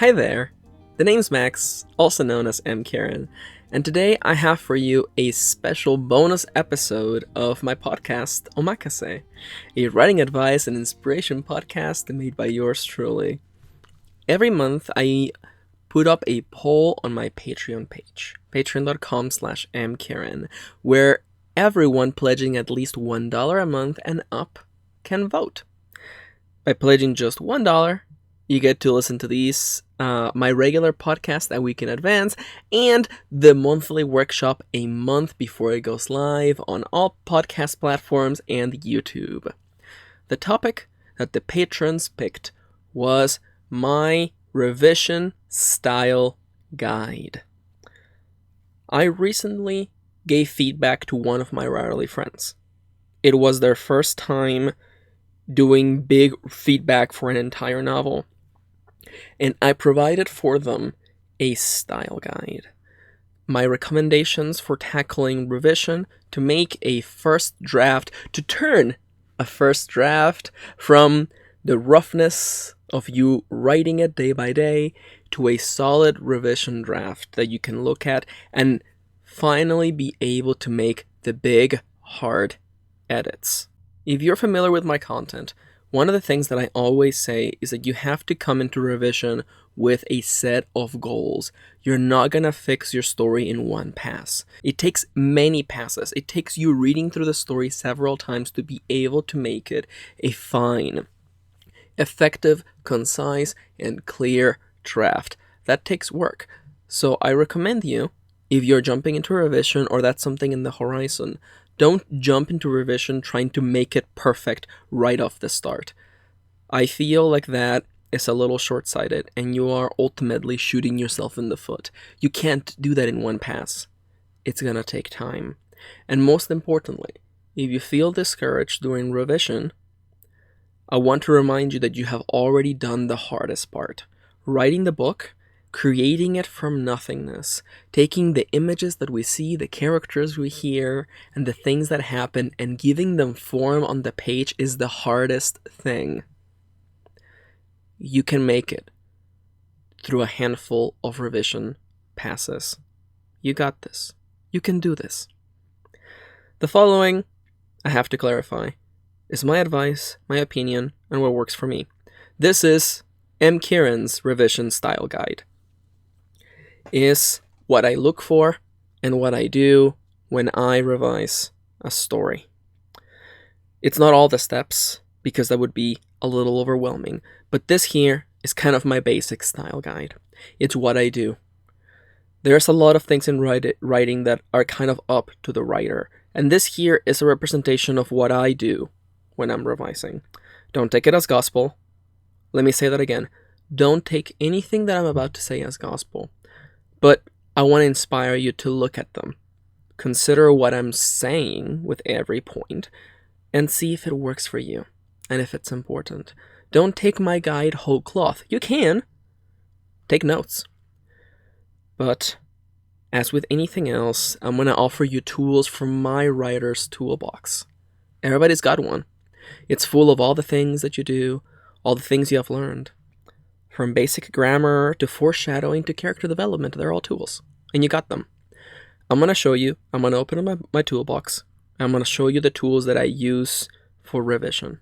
Hi there, the name's Max, also known as M. Karen, and today I have for you a special bonus episode of my podcast, Omakase, a writing advice and inspiration podcast made by yours truly. Every month I put up a poll on my Patreon page, patreon.com/mkaren, where everyone pledging at least $1 a month and up can vote. By pledging just $1, you get to listen to these, my regular podcast a week in advance, and the monthly workshop a month before it goes live on all podcast platforms and YouTube. The topic that the patrons picked was my revision style guide. I recently gave feedback to one of my writerly friends. It was their first time doing big feedback for an entire novel, and I provided for them a style guide. My recommendations for tackling revision to make a first draft, to turn a first draft from the roughness of you writing it day by day to a solid revision draft that you can look at and finally be able to make the big, hard edits. If you're familiar with my content, one of the things that I always say is that you have to come into revision with a set of goals. You're not going to fix your story in one pass. It takes many passes. It takes you reading through the story several times to be able to make it a fine, effective, concise, and clear draft. That takes work. So I recommend you, if you're jumping into revision or that's something in the horizon, don't jump into revision trying to make it perfect right off the start. I feel like that is a little short-sighted and you are ultimately shooting yourself in the foot. You can't do that in one pass. It's gonna take time. And most importantly, if you feel discouraged during revision, I want to remind you that you have already done the hardest part. Writing the book, creating it from nothingness, taking the images that we see, the characters we hear, and the things that happen, and giving them form on the page is the hardest thing. You can make it through a handful of revision passes. You got this. You can do this. The following, I have to clarify, is my advice, my opinion, and what works for me. This is M. Kieran's revision style guide. Is what I look for and what I do when I revise a story. It's not all the steps, because that would be a little overwhelming, but this here is kind of my basic style guide. It's what I do. There's a lot of things in writing that are kind of up to the writer, and this here is a representation of what I do when I'm revising. Don't take it as gospel. Let me say that again. Don't take anything that I'm about to say as gospel. But I want to inspire you to look at them. Consider what I'm saying with every point and see if it works for you and if it's important. Don't take my guide whole cloth. You can. Take notes. But as with anything else, I'm going to offer you tools from my writer's toolbox. Everybody's got one. It's full of all the things that you do, all the things you have learned. From basic grammar to foreshadowing to character development, they're all tools. And you got them. I'm going to show you. I'm going to open up my toolbox. I'm going to show you the tools that I use for revision.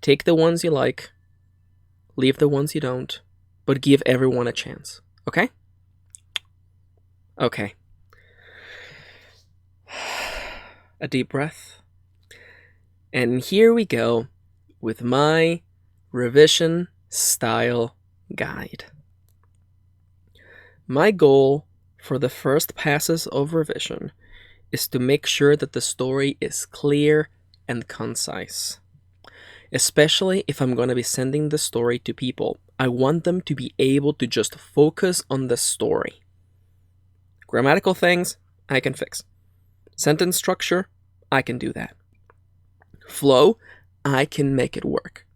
Take the ones you like. Leave the ones you don't. But give everyone a chance. Okay? Okay. A deep breath. And here we go with my revision style guide. My goal for the first passes of revision is to make sure that the story is clear and concise. Especially if I'm going to be sending the story to people, I want them to be able to just focus on the story. Grammatical things, I can fix. Sentence structure, I can do that. Flow, I can make it work.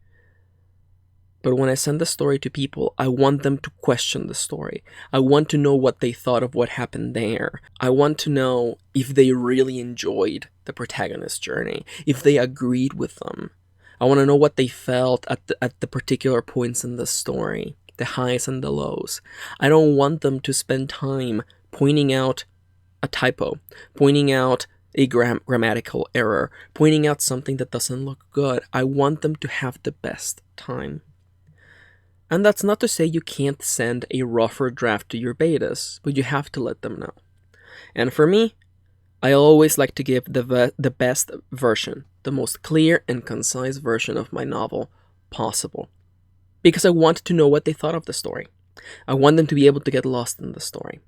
But when I send the story to people, I want them to question the story. I want to know what they thought of what happened there. I want to know if they really enjoyed the protagonist's journey, if they agreed with them. I want to know what they felt at the particular points in the story. the highs and the lows. I don't want them to spend time pointing out a typo, pointing out a grammatical error, pointing out something that doesn't look good. I want them to have the best time. And that's not to say you can't send a rougher draft to your betas, but you have to let them know. And for me, I always like to give the best version, the most clear and concise version of my novel possible. Because I want to know what they thought of the story. I want them to be able to get lost in the story.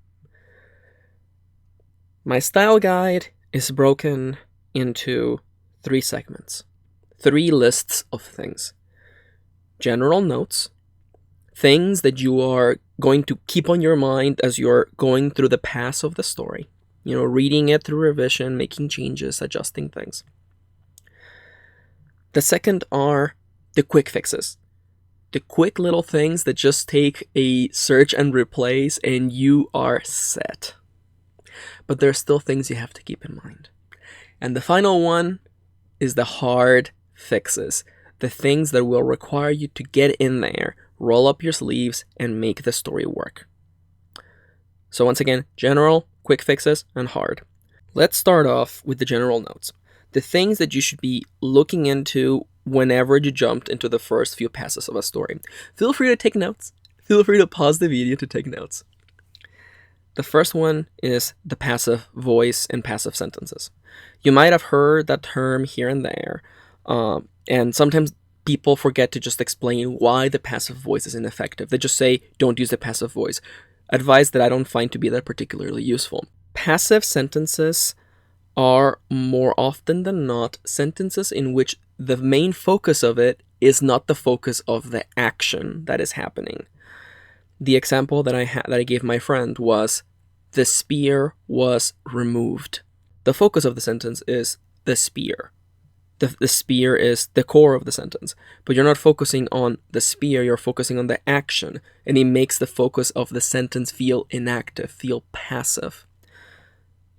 My style guide is broken into 3 segments. 3 lists of things. General notes. Things that you are going to keep on your mind as you're going through the path of the story. Reading it through revision, making changes, adjusting things. The second are the quick fixes. The quick little things that just take a search and replace and you are set. But there are still things you have to keep in mind. And the final one is the hard fixes. The things that will require you to get in there, roll up your sleeves, and make the story work. So once again, general, quick fixes, and hard. Let's start off with the general notes. The things that you should be looking into whenever you jumped into the first few passages of a story. Feel free to take notes. Feel free to pause the video to take notes. The first one is the passive voice and passive sentences. You might have heard that term here and there, and sometimes people forget to just explain why the passive voice is ineffective. They just say, don't use the passive voice. Advice that I don't find to be that particularly useful. Passive sentences are more often than not sentences in which the main focus of it is not the focus of the action that is happening. The example that I gave my friend was, the spear was removed. The focus of the sentence is the spear. The spear is the core of the sentence, but you're not focusing on the spear, you're focusing on the action, and it makes the focus of the sentence feel inactive, feel passive.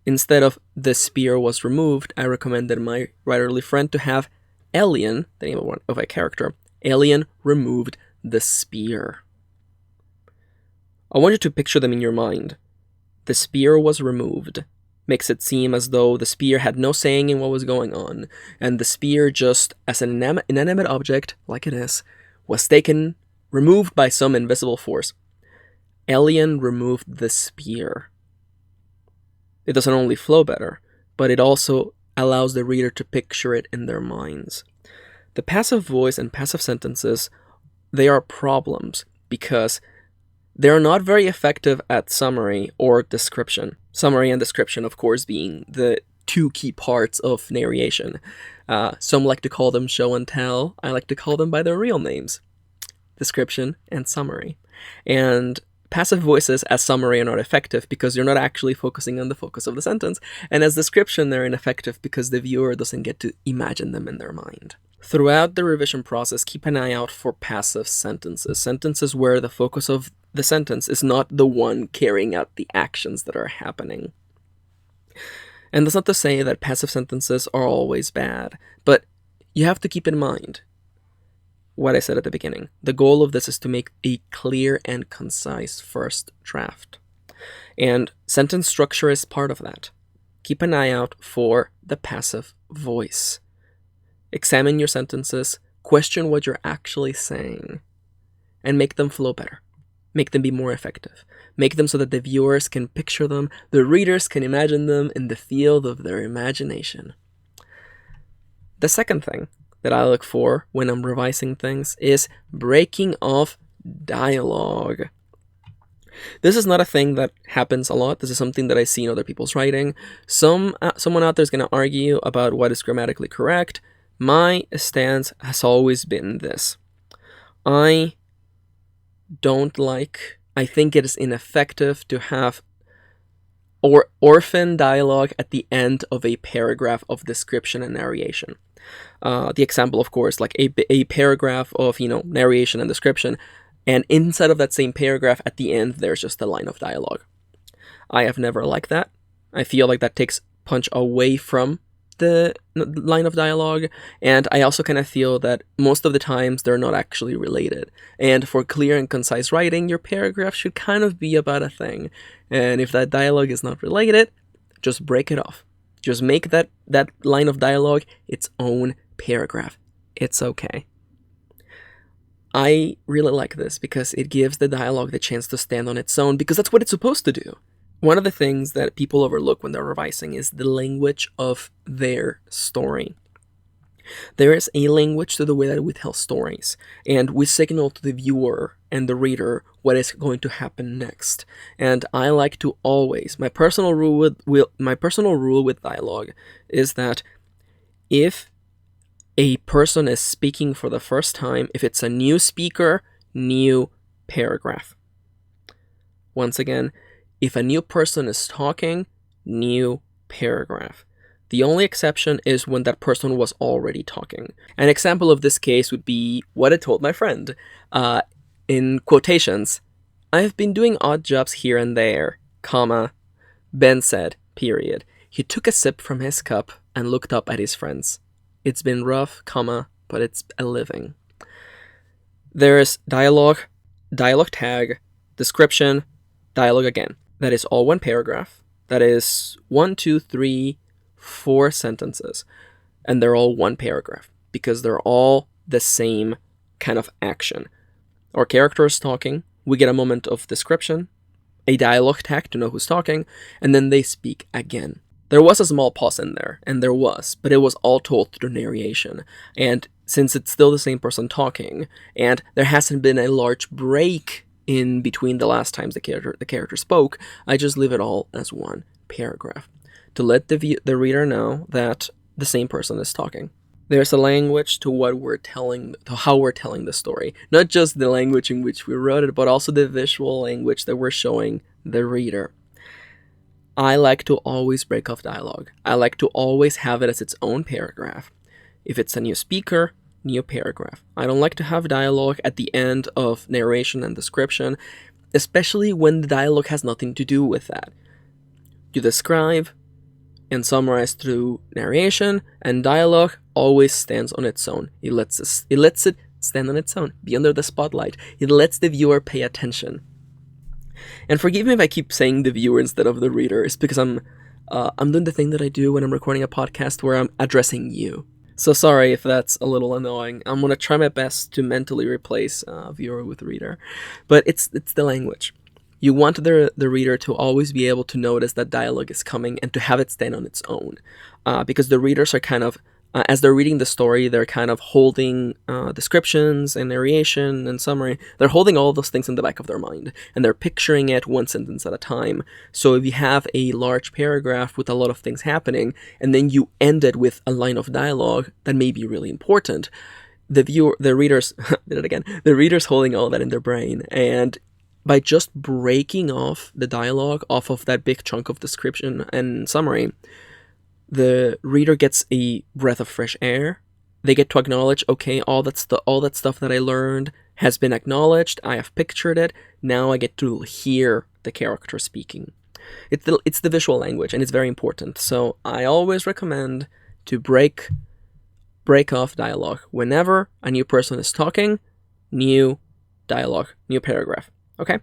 Instead of the spear was removed, I recommended my writerly friend to have Alien, the name of a character, Alien removed the spear. I want you to picture them in your mind. The spear was removed. Makes it seem as though the spear had no saying in what was going on, and the spear, just as an inanimate object, like it is, was removed by some invisible force. Alien removed the spear. It doesn't only flow better, but it also allows the reader to picture it in their minds. The passive voice and passive sentences, they are problems because they're not very effective at summary or description. Summary and description, of course, being the 2 key parts of narration. Some like to call them show and tell. I like to call them by their real names. Description and summary. And passive voices as summary are not effective because you're not actually focusing on the focus of the sentence. And as description, they're ineffective because the viewer doesn't get to imagine them in their mind. Throughout the revision process, keep an eye out for passive sentences. Sentences where the focus of the sentence is not the one carrying out the actions that are happening. And that's not to say that passive sentences are always bad, but you have to keep in mind what I said at the beginning. The goal of this is to make a clear and concise first draft. And sentence structure is part of that. Keep an eye out for the passive voice. Examine your sentences, question what you're actually saying, and make them flow better. Make them be more effective. Make them so that the viewers can picture them, the readers can imagine them in the field of their imagination. The second thing that I look for when I'm revising things is breaking off dialogue. This is not a thing that happens a lot. This is something that I see in other people's writing. Someone out there is going to argue about what is grammatically correct. My stance has always been this. I think it is ineffective to have orphan dialogue at the end of a paragraph of description and narration. The example, of course, like a paragraph of, narration and description, and inside of that same paragraph at the end, there's just a line of dialogue. I have never liked that. I feel like that takes punch away from the line of dialogue, and I also kind of feel that most of the times they're not actually related. And for clear and concise writing, your paragraph should kind of be about a thing. And if that dialogue is not related, just break it off. Just make that line of dialogue its own paragraph. It's okay. I really like this because it gives the dialogue the chance to stand on its own, because that's what it's supposed to do. One of the things that people overlook when they're revising is the language of their story. There is a language to the way that we tell stories, and we signal to the viewer and the reader what is going to happen next. And I like to always, my personal rule with dialogue is that if a person is speaking for the first time, if it's a new speaker, new paragraph. Once again, if a new person is talking, new paragraph. The only exception is when that person was already talking. An example of this case would be what I told my friend. In quotations, I've been doing odd jobs here and there, comma, Ben said, period. He took a sip from his cup and looked up at his friends. It's been rough, comma, but it's a living. There's dialogue tag, description, dialogue again. That is all one paragraph. That is 1, 2, 3, 4 sentences. And they're all one paragraph because they're all the same kind of action. Our character is talking, we get a moment of description, a dialogue tag to know who's talking, and then they speak again. There was a small pause in there, but it was all told through narration. And since it's still the same person talking, and there hasn't been a large break in between the last times the character spoke, I just leave it all as one paragraph to let the reader know that the same person is talking. There's a language to what we're telling, to how we're telling the story. Not just the language in which we wrote it, but also the visual language that we're showing the reader. I like to always break off dialogue. I like to always have it as its own paragraph. If it's a new speaker, new paragraph. I don't like to have dialogue at the end of narration and description, especially when the dialogue has nothing to do with that. You describe and summarize through narration, and dialogue always stands on its own. It lets it stand on its own, be under the spotlight. It lets the viewer pay attention. And forgive me if I keep saying the viewer instead of the reader. It's because I'm doing the thing that I do when I'm recording a podcast where I'm addressing you. So sorry if that's a little annoying. I'm gonna try my best to mentally replace viewer with reader, but it's the language. You want the reader to always be able to notice that dialogue is coming and to have it stand on its own, because the readers are kind of, as they're reading the story, they're kind of holding descriptions and narration and summary. They're holding all of those things in the back of their mind, and they're picturing it one sentence at a time. So if you have a large paragraph with a lot of things happening, and then you end it with a line of dialogue that may be really important, the readers holding all that in their brain, and by just breaking off the dialogue off of that big chunk of description and summary, the reader gets a breath of fresh air. They get to acknowledge, okay, all that stuff that I learned has been acknowledged. I have pictured it. Now I get to hear the character speaking. It's the visual language, and it's very important. So I always recommend to break off dialogue whenever a new person is talking. New dialogue, new paragraph. Okay?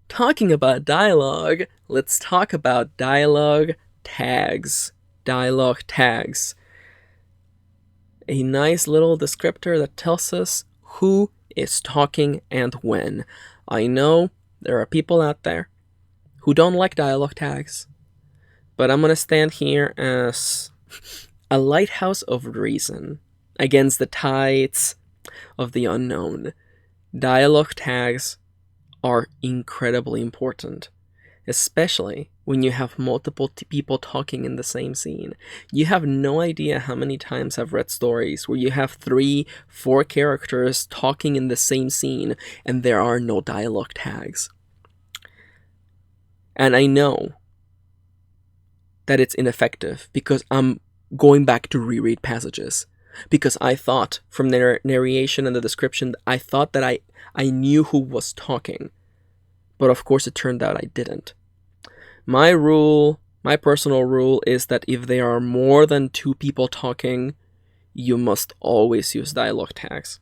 Talking about dialogue, let's talk about dialogue tags. Dialogue tags. A nice little descriptor that tells us who is talking and when. I know there are people out there who don't like dialogue tags, but I'm gonna stand here as a lighthouse of reason against the tides of the unknown. Dialogue tags are incredibly important, especially when you have multiple people talking in the same scene. You have no idea how many times I've read stories where you have 3, 4 characters talking in the same scene and there are no dialogue tags. And I know that it's ineffective because I'm going back to reread passages. Because I thought, from the narration and the description, I thought that I knew who was talking. But of course it turned out I didn't. My rule My personal rule is that if there are more than 2 people talking, you must always use dialogue tags.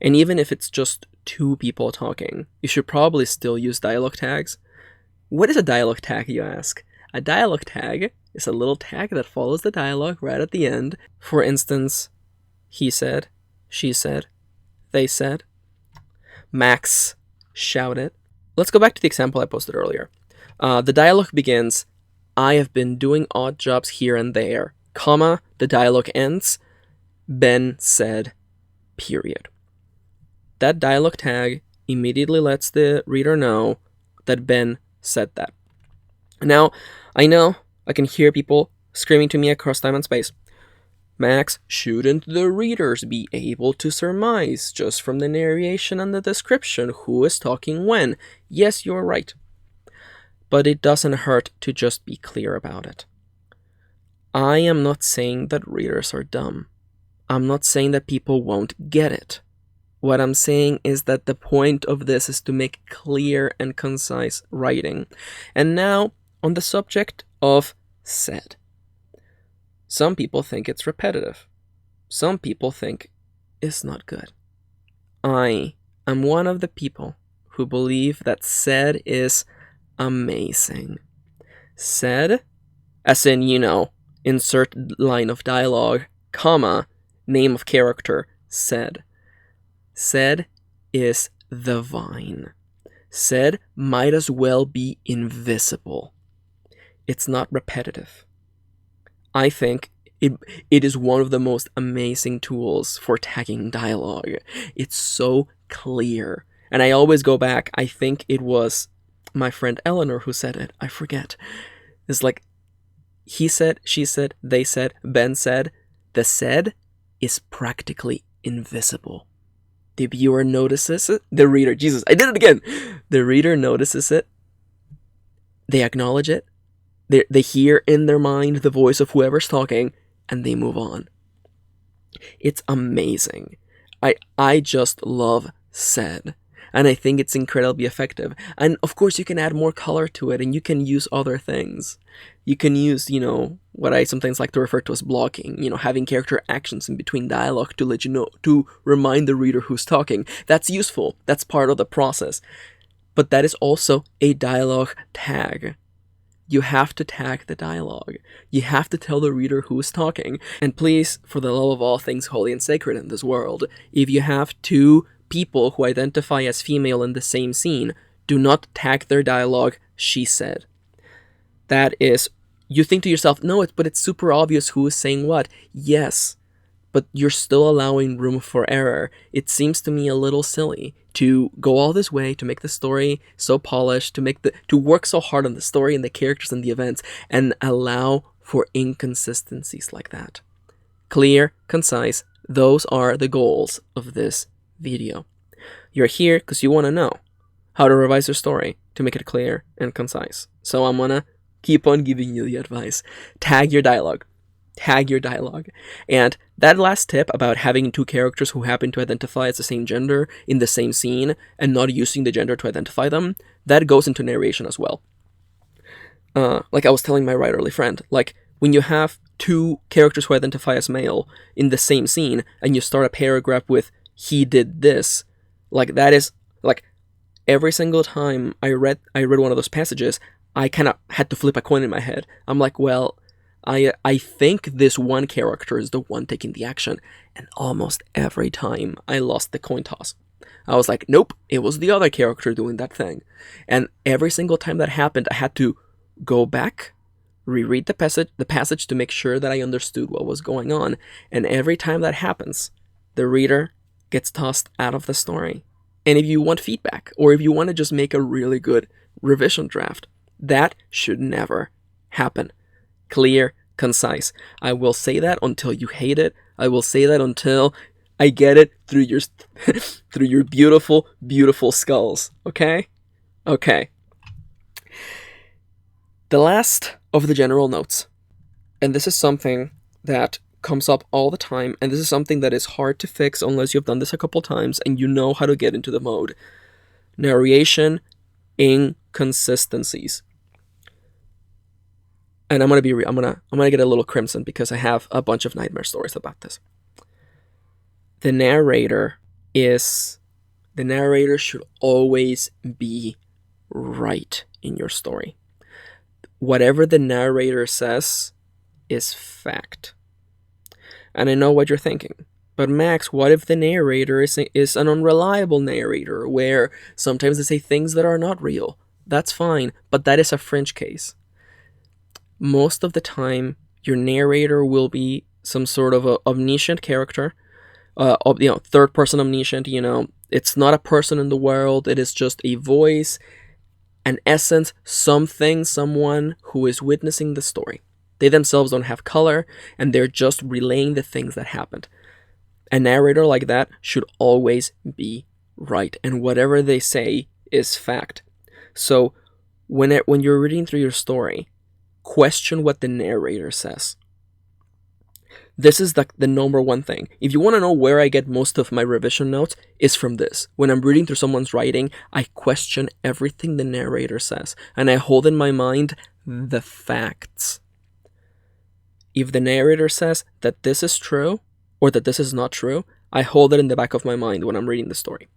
And even if it's just 2 people talking, you should probably still use dialogue tags. What is a dialogue tag, you ask? A dialogue tag is a little tag that follows the dialogue right at the end. For instance, he said, she said, they said, Max shouted. Let's go back to the example I posted earlier. The dialogue begins, I have been doing odd jobs here and there, comma, the dialogue ends, Ben said, period. That dialogue tag immediately lets the reader know that Ben said that. Now, I know I can hear people screaming to me across time and space. Max, shouldn't the readers be able to surmise just from the narration and the description who is talking when? Yes, you're right. But it doesn't hurt to just be clear about it. I am not saying that readers are dumb. I'm not saying that people won't get it. What I'm saying is that the point of this is to make clear and concise writing. And now, on the subject of said. Some people think it's repetitive. Some people think it's not good. I am one of the people who believe that said is amazing. Said, as in, insert line of dialogue, comma, name of character, said. Said is the vine. Said might as well be invisible. It's not repetitive. I think it is one of the most amazing tools for tagging dialogue. It's so clear. And I always go back, I think it was my friend Eleanor who said it. I forget. It's like, he said, she said, they said, Ben said. The said is practically invisible. The viewer notices it. The reader, Jesus, I did it again. The reader notices it. They acknowledge it. They hear in their mind the voice of whoever's talking, and they move on. It's amazing. I just love said. And I think it's incredibly effective. And of course, you can add more color to it, and you can use other things. You can use, what I sometimes like to refer to as blocking, having character actions in between dialogue to let you know, to remind the reader who's talking. That's useful. That's part of the process. But that is also a dialogue tag. You have to tag the dialogue. You have to tell the reader who is talking. And please, for the love of all things holy and sacred in this world, if you have 2 people who identify as female in the same scene, do not tag their dialogue, she said. That is, you think to yourself, no, but it's super obvious who is saying what. Yes, but you're still allowing room for error. It seems to me a little silly to go all this way to make the story so polished, to work so hard on the story and the characters and the events, and allow for inconsistencies like that. Clear, concise, those are the goals of this video. You're here because you want to know how to revise your story to make it clear and concise. So I'm gonna keep on giving you the advice. Tag your dialogue. Tag your dialogue. And that last tip about having 2 characters who happen to identify as the same gender in the same scene and not using the gender to identify them, that goes into narration as well. Like I was telling my writerly friend, like when you have 2 characters who identify as male in the same scene and you start a paragraph with he did this, like that is like every single time I read one of those passages, I kind of had to flip a coin in my head. I'm like, well, I think this one character is the one taking the action, and almost every time I lost the coin toss. I was like, nope, it was the other character doing that thing. And every single time that happened, I had to go back, reread the passage to make sure that I understood what was going on. And every time that happens, the reader gets tossed out of the story. And if you want feedback, or if you want to just make a really good revision draft, that should never happen. Clear, concise. I will say that until you hate it. I will say that until I get it through your through your beautiful, beautiful skulls. Okay? Okay. The last of the general notes, and this is something that comes up all the time, and this is something that is hard to fix unless you've done this a couple times and you know how to get into the mode. Narration inconsistencies. and I'm gonna be I'm gonna get a little crimson because I have a bunch of nightmare stories about this. The narrator is the narrator should always be right in your story. Whatever the narrator says is fact. And I know what you're thinking. But Max, what if the narrator is an unreliable narrator where sometimes they say things that are not real? That's fine, but that is a fringe case. Most of the time, your narrator will be some sort of a omniscient character, third person omniscient. It's not a person in the world. It is just a voice, an essence, something, someone who is witnessing the story. They themselves don't have color, and they're just relaying the things that happened. A narrator like that should always be right, and whatever they say is fact. So when you're reading through your story, question what the narrator says. This is the number one thing. If you want to know where I get most of my revision notes, is from this. When I'm reading through someone's writing, I question everything the narrator says, and I hold in my mind the facts. If the narrator says that this is true, or that this is not true, I hold it in the back of my mind when I'm reading the story.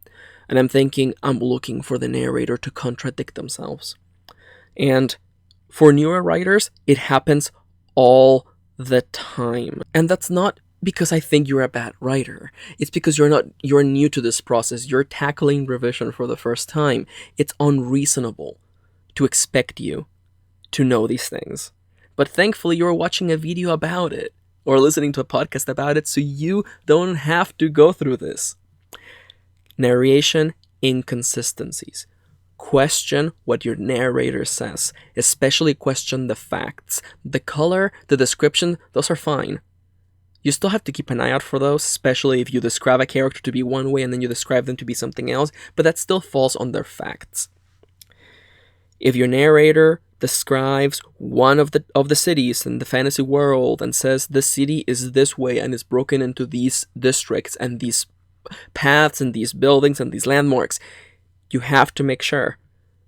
And I'm thinking, I'm looking for the narrator to contradict themselves. And for newer writers, it happens all the time. And that's not because I think you're a bad writer. It's because you're new to this process. You're tackling revision for the first time. It's unreasonable to expect you to know these things. But thankfully, you're watching a video about it or listening to a podcast about it, so you don't have to go through this. Narration inconsistencies. Question what your narrator says, especially question the facts. The color, the description, those are fine. You still have to keep an eye out for those, especially if you describe a character to be one way and then you describe them to be something else, but that still falls under facts. If your narrator describes one of the cities in the fantasy world and says this city is this way and is broken into these districts and these paths and these buildings and these landmarks, you have to make sure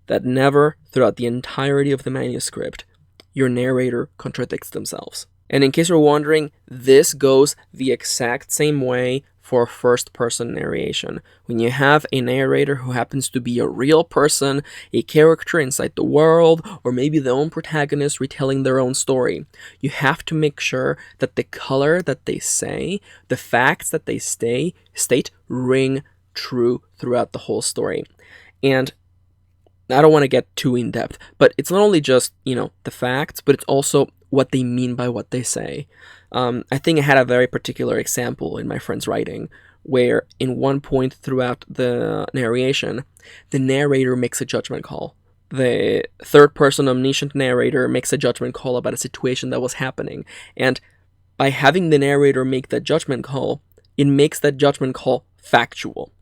that never throughout the entirety of the manuscript your narrator contradicts themselves. And in case you're wondering, this goes the exact same way for first-person narration. When you have a narrator who happens to be a real person, a character inside the world, or maybe the own protagonist retelling their own story, you have to make sure that the color that they say, the facts that they state, ring true throughout the whole story. And I don't want to get too in-depth, but it's not only just, the facts, but it's also what they mean by what they say. I think I had a very particular example in my friend's writing, where in one point throughout the narration, the narrator makes a judgment call. The third-person omniscient narrator makes a judgment call about a situation that was happening, and by having the narrator make that judgment call, it makes that judgment call factual.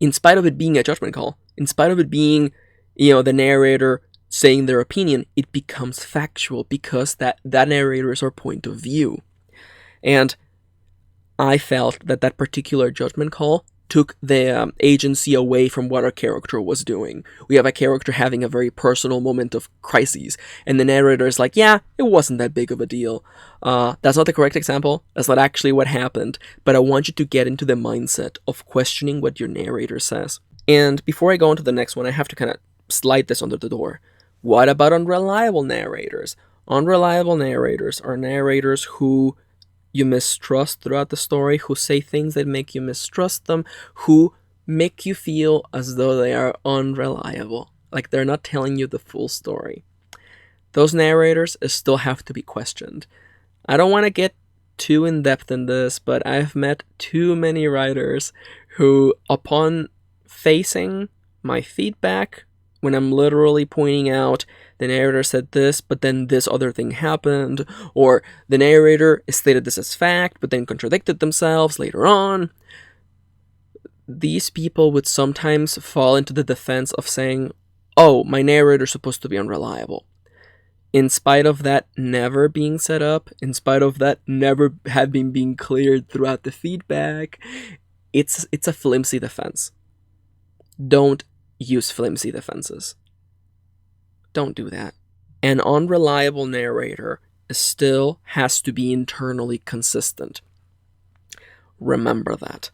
In spite of it being a judgment call, in spite of it being, the narrator saying their opinion, it becomes factual because that narrator is our point of view. And I felt that particular judgment call took the agency away from what our character was doing. We have a character having a very personal moment of crises, and the narrator is like, yeah, it wasn't that big of a deal. That's not the correct example. That's not actually what happened, but I want you to get into the mindset of questioning what your narrator says. And before I go on to the next one, I have to kind of slide this under the door. What about unreliable narrators? Unreliable narrators are narrators who you mistrust throughout the story, who say things that make you mistrust them, who make you feel as though they are unreliable, like they're not telling you the full story. Those narrators still have to be questioned. I don't want to get too in-depth in this, but I've met too many writers who, upon facing my feedback, when I'm literally pointing out the narrator said this, but then this other thing happened, or the narrator stated this as fact, but then contradicted themselves later on, these people would sometimes fall into the defense of saying, oh, my narrator's supposed to be unreliable. In spite of that never being set up, in spite of that never having been cleared throughout the feedback, it's a flimsy defense. Don't use flimsy defenses. Don't do that. An unreliable narrator still has to be internally consistent. Remember that.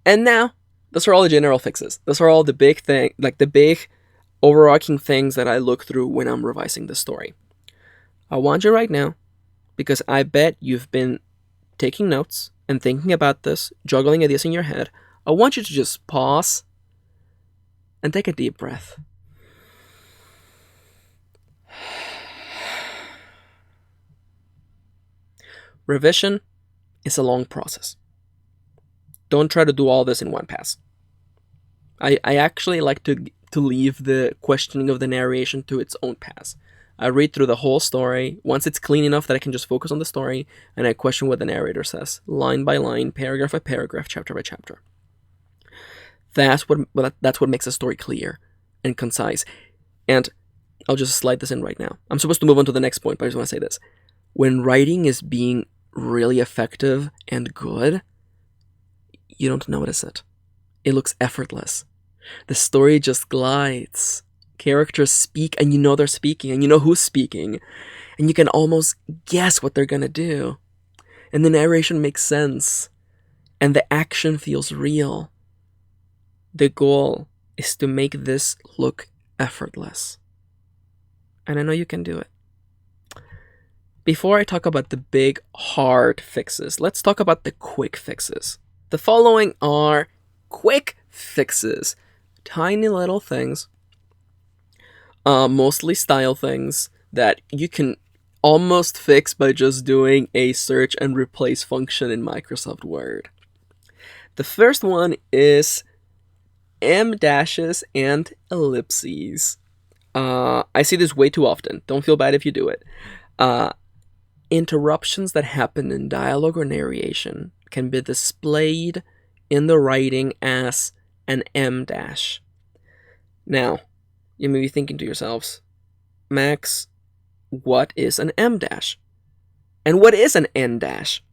And now, those are all the general fixes. Those are all the big the big overarching things that I look through when I'm revising the story. I want you right now, because I bet you've been taking notes and thinking about this, juggling ideas in your head. I want you to just pause and take a deep breath. Revision is a long process. Don't try to do all this in one pass. I actually like to leave the questioning of the narration to its own pass. I read through the whole story. Once it's clean enough that I can just focus on the story, and I question what the narrator says, line by line, paragraph by paragraph, chapter by chapter. That's what makes a story clear and concise. And I'll just slide this in right now. I'm supposed to move on to the next point, but I just want to say this. When writing is being really effective and good, you don't notice it. It looks effortless. The story just glides. Characters speak, and you know they're speaking, and you know who's speaking, and you can almost guess what they're gonna do. And the narration makes sense, and the action feels real. The goal is to make this look effortless. And I know you can do it. Before I talk about the big, hard fixes, let's talk about the quick fixes. The following are quick fixes. Tiny little things, mostly style things, that you can almost fix by just doing a search and replace function in Microsoft Word. The first one is M dashes and ellipses. I see this way too often. Don't feel bad if you do it. Interruptions that happen in dialogue or narration can be displayed in the writing as an M dash. Now, you may be thinking to yourselves, Max, what is an M dash? And what is an N dash?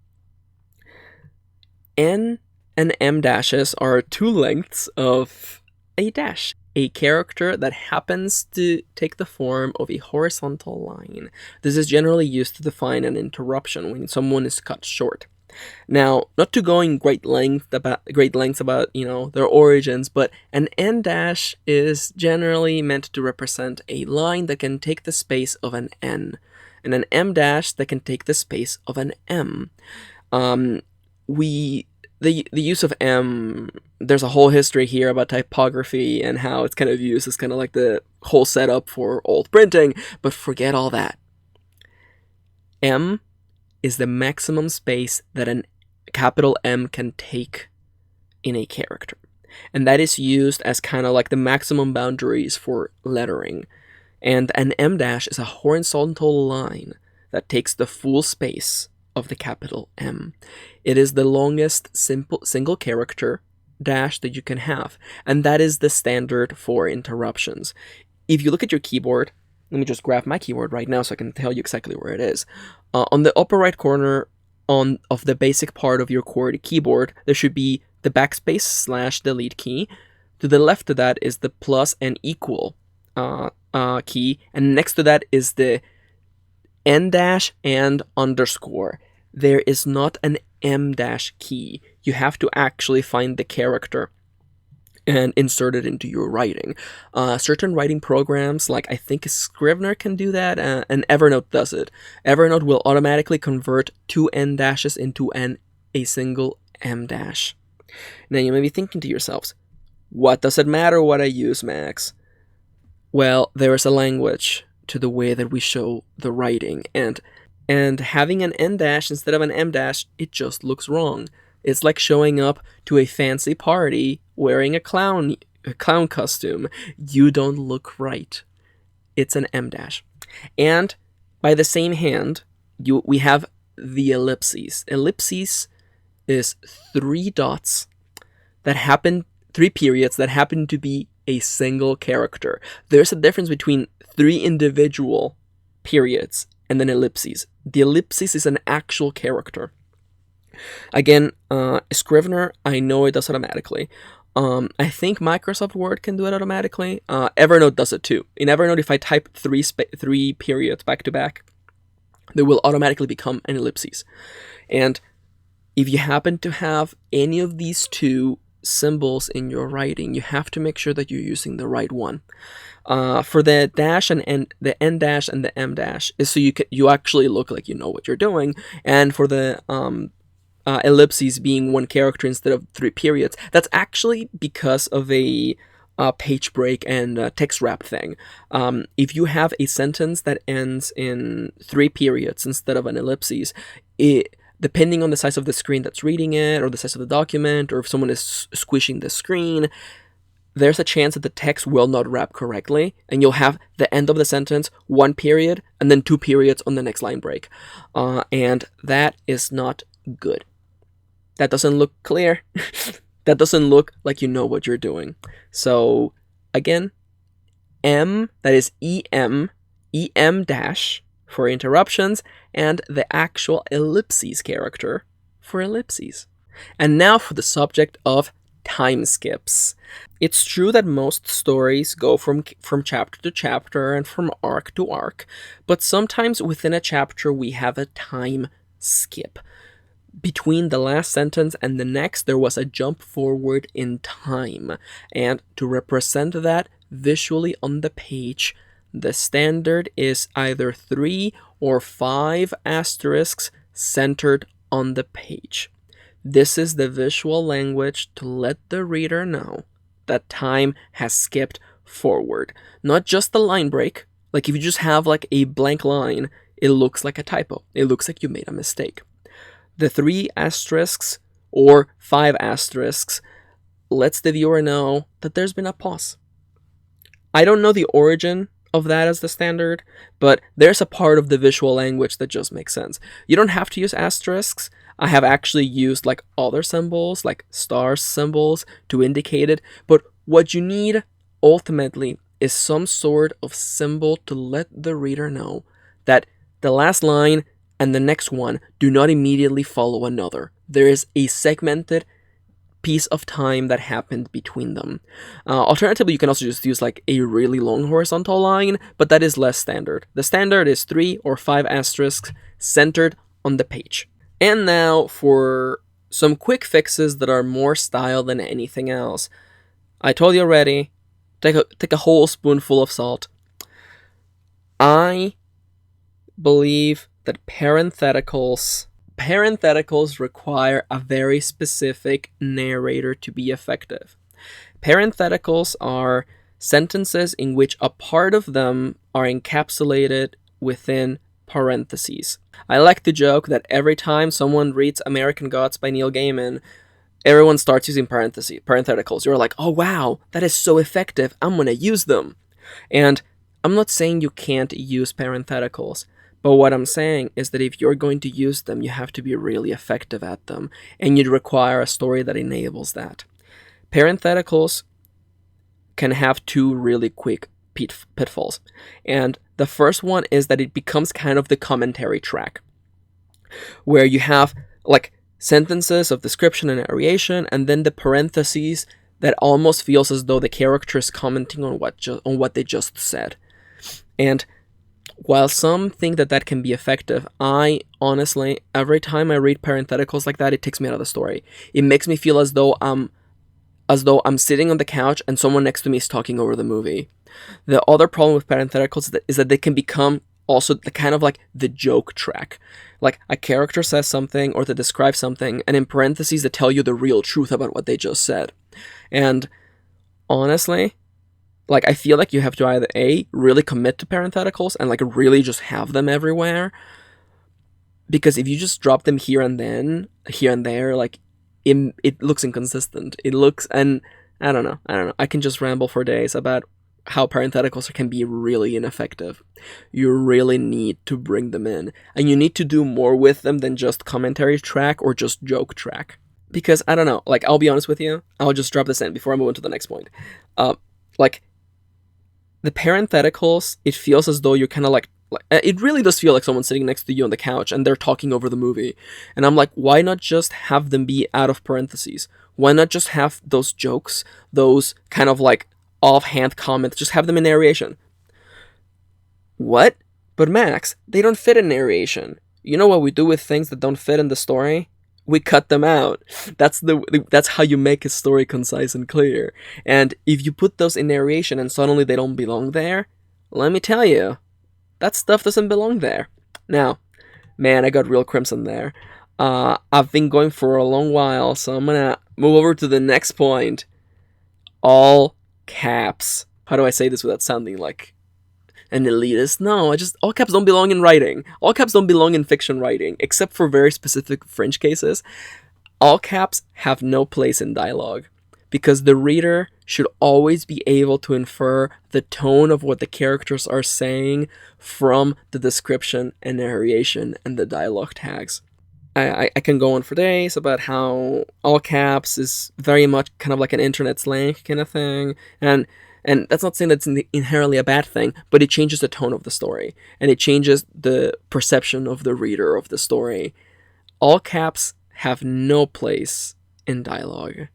N and M dashes are two lengths of a dash, a character that happens to take the form of a horizontal line. This is generally used to define an interruption when someone is cut short. Now, not to go in great lengths about their origins, but an N dash is generally meant to represent a line that can take the space of an N, and an M dash that can take the space of an M. The use of M, there's a whole history here about typography and how it's kind of used as kind of like the whole setup for old printing, but forget all that. M is the maximum space that an capital M can take in a character. And that is used as kind of like the maximum boundaries for lettering. And an M dash is a horizontal line that takes the full space of the capital M. It is the longest single character dash that you can have, and that is the standard for interruptions. If you look at your keyboard, let me just grab my keyboard right now so I can tell you exactly where it is. On the upper right corner of the basic part of your QWERTY keyboard, there should be the backspace/delete key. To the left of that is the plus and equal key, and next to that is the N dash and underscore. There is not an M dash key. You have to actually find the character and insert it into your writing. Certain writing programs, like I think Scrivener can do that, and Evernote does it. Evernote will automatically convert two N dashes into a single M dash. Now you may be thinking to yourselves, what does it matter what I use, Max? Well, there is a language to the way that we show the writing, and having an N dash instead of an M dash, it just looks wrong. It's like showing up to a fancy party wearing a clown costume. You don't look right. It's an M dash. And by the same hand, we have the ellipses. Ellipses is three periods that happen to be a single character. There's a difference between three individual periods and then ellipses. The ellipsis is an actual character. Again, Scrivener, I know it does automatically. I think Microsoft Word can do it automatically. Evernote does it too. In Evernote, if I type three periods back to back, they will automatically become an ellipses. And if you happen to have any of these two symbols in your writing, you have to make sure that you're using the right one. For the dash and the N dash and the M dash is so you actually look like you know what you're doing, and for the ellipses being one character instead of 3 periods, that's actually because of a page break and text wrap thing. If you have a sentence that ends in 3 periods instead of an ellipses, depending on the size of the screen that's reading it, or the size of the document, or if someone is squishing the screen, there's a chance that the text will not wrap correctly, and you'll have the end of the sentence, 1 period, and then 2 periods on the next line break. And that is not good. That doesn't look clear. That doesn't look like you know what you're doing. So, again, M, that is EM dash for interruptions, and the actual ellipses character for ellipses. And now for the subject of time skips. It's true that most stories go from chapter to chapter and from arc to arc, but sometimes within a chapter we have a time skip. Between the last sentence and the next, there was a jump forward in time. And to represent that visually on the page, the standard is either 3 or 5 asterisks centered on the page. This is the visual language to let the reader know that time has skipped forward. Not just the line break. Like if you just have like a blank line, it looks like a typo. It looks like you made a mistake. The 3 asterisks or 5 asterisks lets the viewer know that there's been a pause. I don't know the origin of that as the standard, but there's a part of the visual language that just makes sense. You don't have to use asterisks. I have actually used like other symbols, like star symbols, to indicate it, but what you need ultimately is some sort of symbol to let the reader know that the last line and the next one do not immediately follow another. There is a segmented piece of time that happened between them. Alternatively, you can also just use like a really long horizontal line, but that is less standard. The standard is 3 or 5 asterisks centered on the page. And now for some quick fixes that are more style than anything else. I told you already, take a whole spoonful of salt. I believe that parentheticals require a very specific narrator to be effective. Parentheticals are sentences in which a part of them are encapsulated within parentheses. I like to joke that every time someone reads American Gods by Neil Gaiman, everyone starts using parentheticals. You're like, oh wow, that is so effective, I'm gonna use them. And I'm not saying you can't use parentheticals, but what I'm saying is that if you're going to use them, you have to be really effective at them, and you'd require a story that enables that. Parentheticals can have 2 really quick pitfalls, and the first one is that it becomes kind of the commentary track, where you have like sentences of description and narration, and then the parentheses that almost feels as though the character is commenting on what they just said. And while some think that can be effective, I honestly, every time I read parentheticals like that, it takes me out of the story. It makes me feel as though I'm sitting on the couch and someone next to me is talking over the movie. The other problem with parentheticals is that they can become also the kind of like the joke track. Like a character says something or they describe something, and in parentheses they tell you the real truth about what they just said. And honestly, like, I feel like you have to either A, really commit to parentheticals and like really just have them everywhere, because if you just drop them here and there, like it looks inconsistent. It looks, and I don't know. I can just ramble for days about how parentheticals can be really ineffective. You really need to bring them in, and you need to do more with them than just commentary track or just joke track. Because I don't know, like, I'll be honest with you, I'll just drop this in before I move on to the next point. Like, the parentheticals, it feels as though you're kind of like, it really does feel like someone's sitting next to you on the couch and they're talking over the movie. And I'm like, why not just have them be out of parentheses? Why not just have those jokes, those kind of like offhand comments, just have them in narration? What? But Max, they don't fit in narration. You know what we do with things that don't fit in the story? We cut them out. That's how you make a story concise and clear. And if you put those in narration and suddenly they don't belong there, let me tell you, that stuff doesn't belong there. Now, man, I got real crimson there. I've been going for a long while, so I'm gonna move over to the next point. All caps. How do I say this without sounding like an elitist? No, all caps don't belong in writing. All caps don't belong in fiction writing, except for very specific fringe cases. All caps have no place in dialogue, because the reader should always be able to infer the tone of what the characters are saying from the description and narration and the dialogue tags. I can go on for days about how all caps is very much kind of like an internet slang kind of thing, and that's not saying that's inherently a bad thing, but it changes the tone of the story, and it changes the perception of the reader of the story. All caps have no place in dialogue.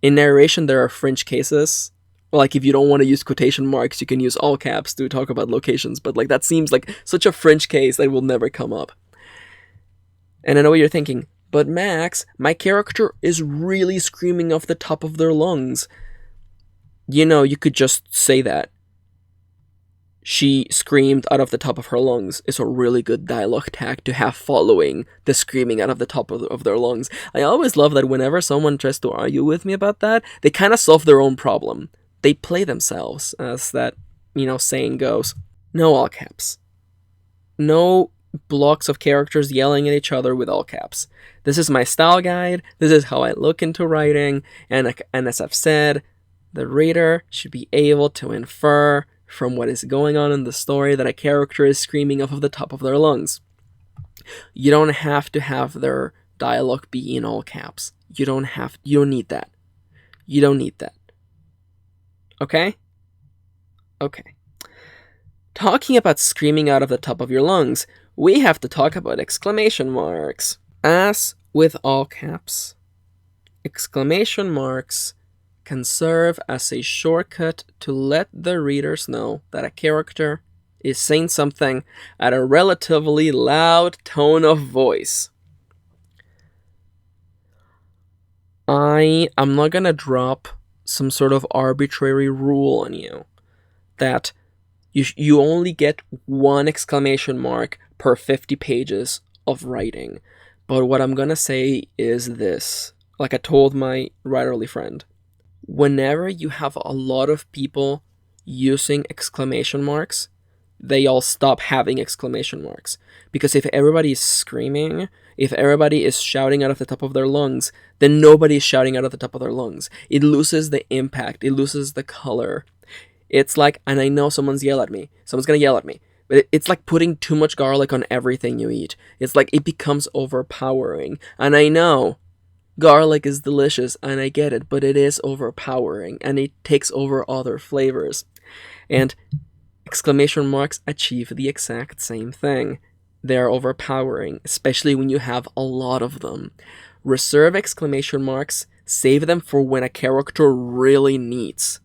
In narration, there are fringe cases. Like, if you don't want to use quotation marks, you can use all caps to talk about locations, but like that seems like such a fringe case that will never come up. And I know what you're thinking, but Max, my character is really screaming off the top of their lungs. You know, you could just say that. She screamed out of the top of her lungs is a really good dialogue tag to have following the screaming out of the top of their lungs. I always love that whenever someone tries to argue with me about that, they kind of solve their own problem. They play themselves, as that, saying goes. No all caps. No blocks of characters yelling at each other with all caps. This is my style guide. This is how I look into writing. And as I've said, the reader should be able to infer from what is going on in the story that a character is screaming off of the top of their lungs. You don't have to have their dialogue be in all caps. You don't need that. You don't need that. Okay? Okay. Talking about screaming out of the top of your lungs, we have to talk about exclamation marks. As with all caps, exclamation marks can serve as a shortcut to let the readers know that a character is saying something at a relatively loud tone of voice. I'm not gonna drop some sort of arbitrary rule on you that you only get one exclamation mark per 50 pages of writing. But what I'm gonna say is this, like I told my writerly friend. Whenever you have a lot of people using exclamation marks, they all stop having exclamation marks. Because if everybody is screaming, if everybody is shouting out of the top of their lungs, then nobody is shouting out of the top of their lungs. It loses the impact. It loses the color. It's like, and I know someone's gonna yell at me, but it's like putting too much garlic on everything you eat. It's like it becomes overpowering. And I know garlic is delicious, and I get it, but it is overpowering, and it takes over other flavors. And exclamation marks achieve the exact same thing. They're overpowering, especially when you have a lot of them. Reserve exclamation marks, save them for when a character really needs.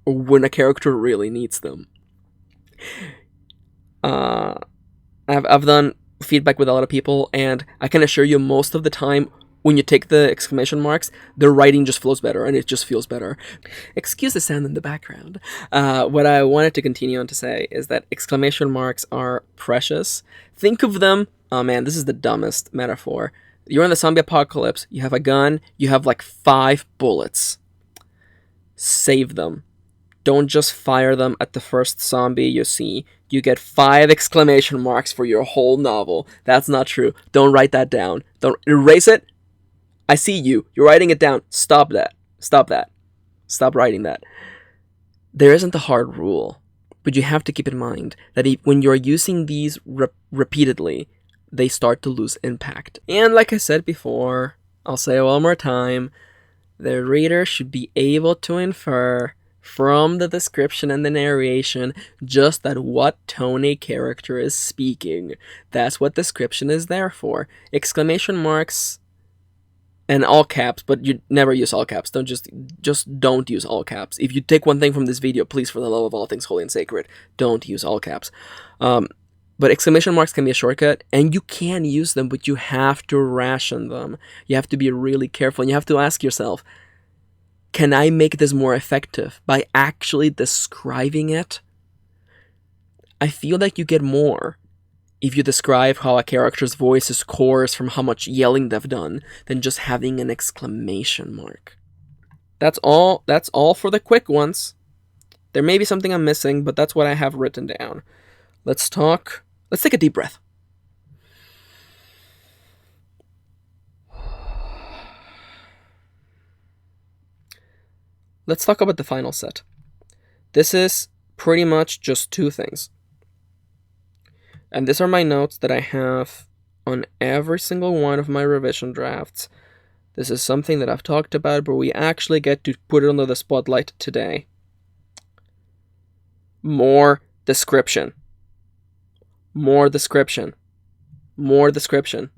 Or when a character really needs them. I've done feedback with a lot of people, and I can assure you most of the time, when you take the exclamation marks, the writing just flows better, and it just feels better. Excuse the sound in the background. What I wanted to continue on to say is that exclamation marks are precious. Think of them, oh man, this is the dumbest metaphor. You're in the zombie apocalypse, you have a gun, you have like 5 bullets. Save them. Don't just fire them at the first zombie you see. You get 5 exclamation marks for your whole novel. That's not true. Don't write that down. Don't erase it. I see you. You're writing it down. Stop that. Stop that. Stop writing that. There isn't a hard rule, but you have to keep in mind that when you're using these repeatedly, they start to lose impact. And like I said before, I'll say it one more time, the reader should be able to infer from the description and the narration just at what tone a character is speaking. That's what description is there for. Exclamation marks and all caps, but you never use all caps. Just don't use all caps. If you take one thing from this video, please, for the love of all things holy and sacred, don't use all caps. But exclamation marks can be a shortcut, and you can use them, but you have to ration them. You have to be really careful, and you have to ask yourself, can I make this more effective by actually describing it? I feel like you get more if you describe how a character's voice is coarse from how much yelling they've done than just having an exclamation mark. That's all for the quick ones. There may be something I'm missing, but that's what I have written down. Let's take a deep breath. Let's talk about the final set. This is pretty much just two things. And these are my notes that I have on every single one of my revision drafts. This is something that I've talked about, but we actually get to put it under the spotlight today. More description. More description. More description.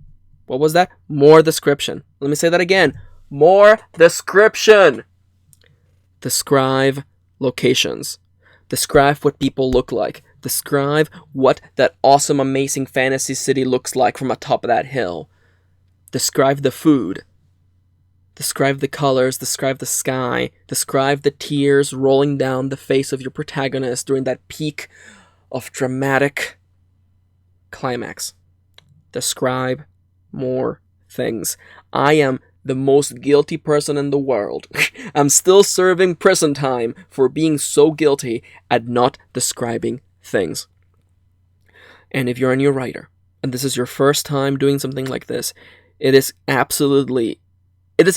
What was that? More description. Let me say that again. More description. Describe locations. Describe what people look like. Describe what that awesome, amazing fantasy city looks like from atop of that hill. Describe the food. Describe the colors. Describe the sky. Describe the tears rolling down the face of your protagonist during that peak of dramatic climax. Describe more things. I am the most guilty person in the world. I'm still serving prison time for being so guilty at not describing things. And if you're a new writer, and this is your first time doing something like this, it is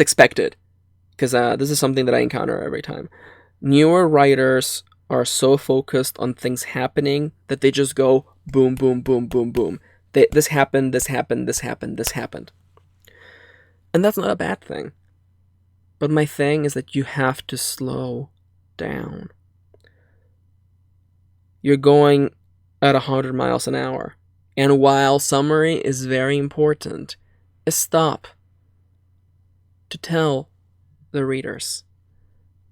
expected, because this is something that I encounter every time. Newer writers are so focused on things happening that they just go boom, boom, boom, boom, boom. This happened, this happened, this happened, this happened. And that's not a bad thing. But my thing is that you have to slow down. You're going at 100 miles an hour. And while summary is very important, stop to tell the readers.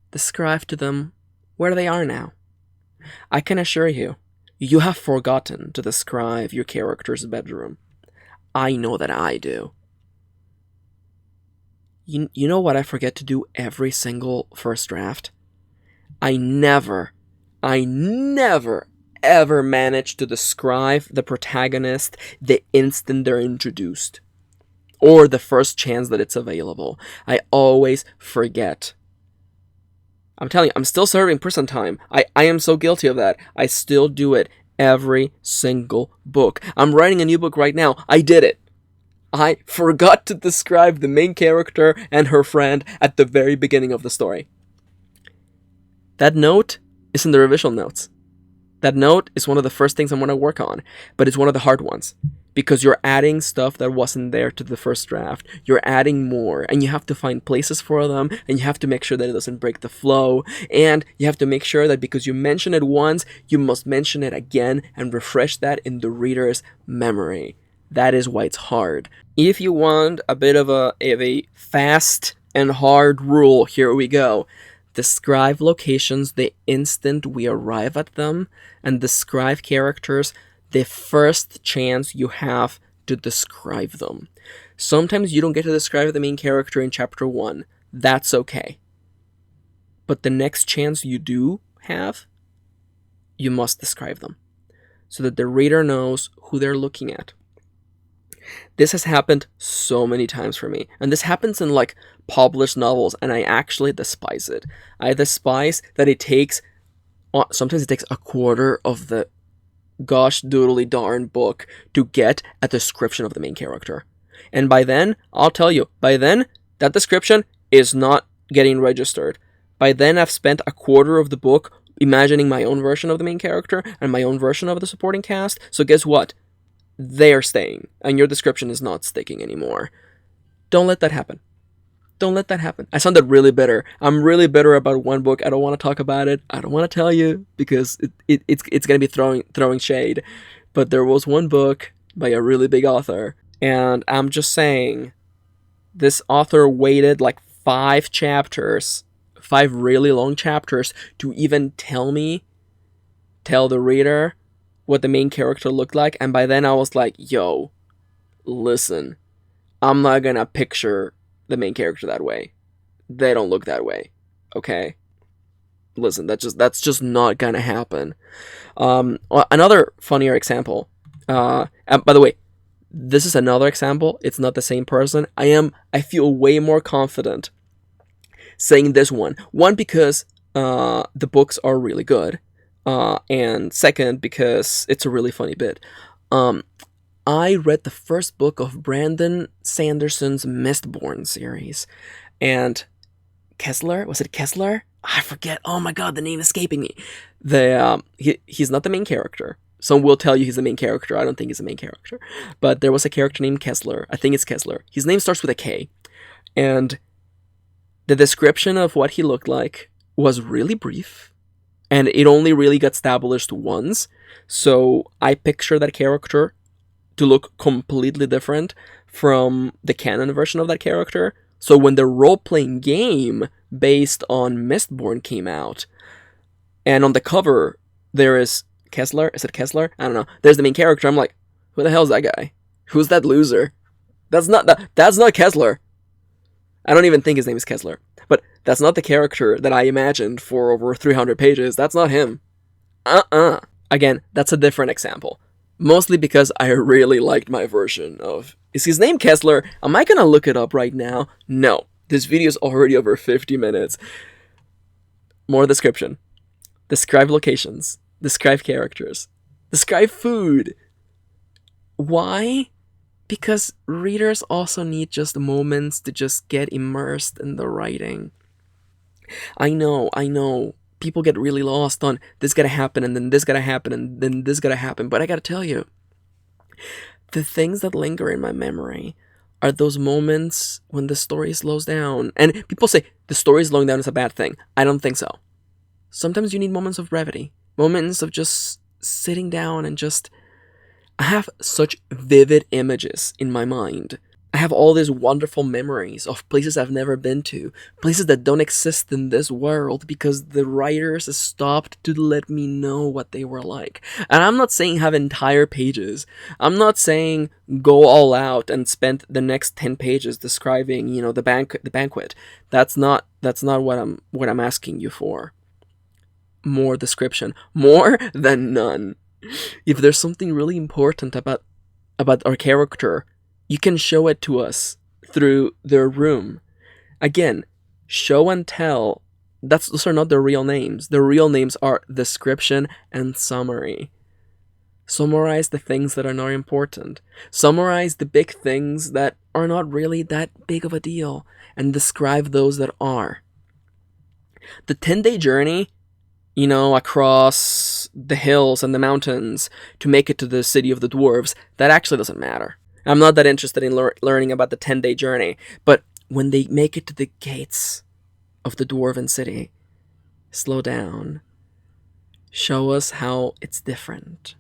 Describe to them where they are now. I can assure you, you have forgotten to describe your character's bedroom. I know that I do. You know what I forget to do every single first draft? I never, ever manage to describe the protagonist the instant they're introduced, or the first chance that it's available. I always forget. I'm telling you, I'm still serving prison time. I am so guilty of that. I still do it every single book. I'm writing a new book right now. I did it. I forgot to describe the main character and her friend at the very beginning of the story. That note is in the revision notes. That note is one of the first things I'm going to work on, but it's one of the hard ones, because you're adding stuff that wasn't there to the first draft. You're adding more, and you have to find places for them, and you have to make sure that it doesn't break the flow, and you have to make sure that because you mention it once, you must mention it again and refresh that in the reader's memory. That is why it's hard. If you want a bit of a fast and hard rule, here we go. Describe locations the instant we arrive at them, and describe characters the first chance you have to describe them. Sometimes you don't get to describe the main character in chapter 1. That's okay. But the next chance you do have, you must describe them, so that the reader knows who they're looking at. This has happened so many times for me, and this happens in like published novels, and I actually despise it. I despise that sometimes it takes a quarter of the gosh doodly darn book to get a description of the main character. And by then, I'll tell you, that description is not getting registered. By then, I've spent a quarter of the book imagining my own version of the main character and my own version of the supporting cast, so guess what? They're staying, and your description is not sticking anymore. Don't let that happen. Don't let that happen. I sounded really bitter. I'm really bitter about one book. I don't want to talk about it. I don't want to tell you because it's going to be throwing shade. But there was one book by a really big author, and I'm just saying, This author waited like 5 chapters, 5 really long chapters, to even tell the reader what the main character looked like. And by then I was like, yo, listen, I'm not gonna picture the main character that way. They don't look that way. Okay? Listen, that's just not gonna happen. Another funnier example. And by the way, this is another example. It's not the same person. I feel way more confident saying this one. One, because the books are really good. And second, because it's a really funny bit. I read the first book of Brandon Sanderson's Mistborn series. And Kessler? Was it Kessler? I forget. Oh my god, the name is escaping me. He's not the main character. Some will tell you he's the main character. I don't think he's the main character. But there was a character named Kessler. I think it's Kessler. His name starts with a K. And the description of what he looked like was really brief. And it only really got established once. So I picture that character to look completely different from the canon version of that character. So when the role-playing game based on Mistborn came out, and on the cover there is Kessler. Is it Kessler? I don't know. There's the main character. I'm like, who the hell's that guy? Who's that loser? That's not Kessler. I don't even think his name is Kessler. But that's not the character that I imagined for over 300 pages. That's not him. Again, that's a different example. Mostly because I really liked my version of... Is his name Kessler? Am I gonna look it up right now? No. This video is already over 50 minutes. More description. Describe locations. Describe characters. Describe food. Why? Because readers also need just moments to just get immersed in the writing. I know. People get really lost on this gotta happen, and then this gotta happen, and then this gotta happen. But I gotta tell you, the things that linger in my memory are those moments when the story slows down. And people say the story slowing down is a bad thing. I don't think so. Sometimes you need moments of brevity. Moments of just sitting down and just... I have such vivid images in my mind. I have all these wonderful memories of places I've never been to, places that don't exist in this world because the writers stopped to let me know what they were like. And I'm not saying have entire pages. I'm not saying go all out and spend the next 10 pages describing, the banquet. That's not what I'm asking you for. More description, more than none. If there's something really important about our character, you can show it to us through their room. Again, show and tell. Those are not their real names. Their real names are description and summary. Summarize the things that are not important. Summarize the big things that are not really that big of a deal, and describe those that are. The 10-day journey, across the hills and the mountains to make it to the city of the dwarves, that actually doesn't matter. I'm not that interested in learning about the 10-day journey, but when they make it to the gates of the dwarven city, slow down. Show us how it's different.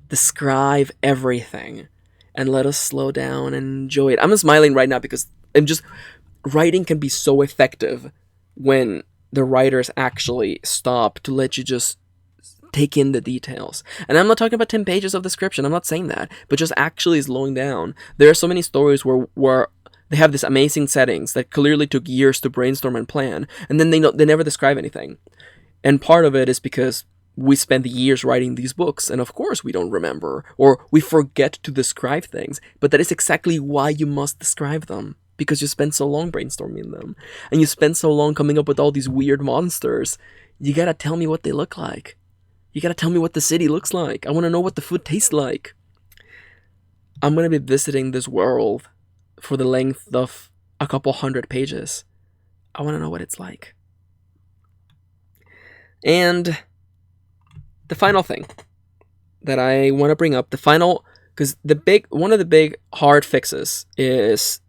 Describe everything, and let us slow down and enjoy it. I'm smiling right now because writing can be so effective when the writers actually stop to let you just take in the details. And I'm not talking about 10 pages of description, I'm not saying that, but just actually slowing down. There are so many stories where they have these amazing settings that clearly took years to brainstorm and plan, and then they never describe anything. And part of it is because we spend years writing these books, and of course we don't remember, or we forget to describe things, but that is exactly why you must describe them. Because you spend so long brainstorming them, and you spend so long coming up with all these weird monsters. You gotta tell me what they look like. You gotta tell me what the city looks like. I wanna know what the food tastes like. I'm gonna be visiting this world for the length of a couple 100 pages. I wanna know what it's like. And the final thing that I wanna bring up, because one of the big hard fixes is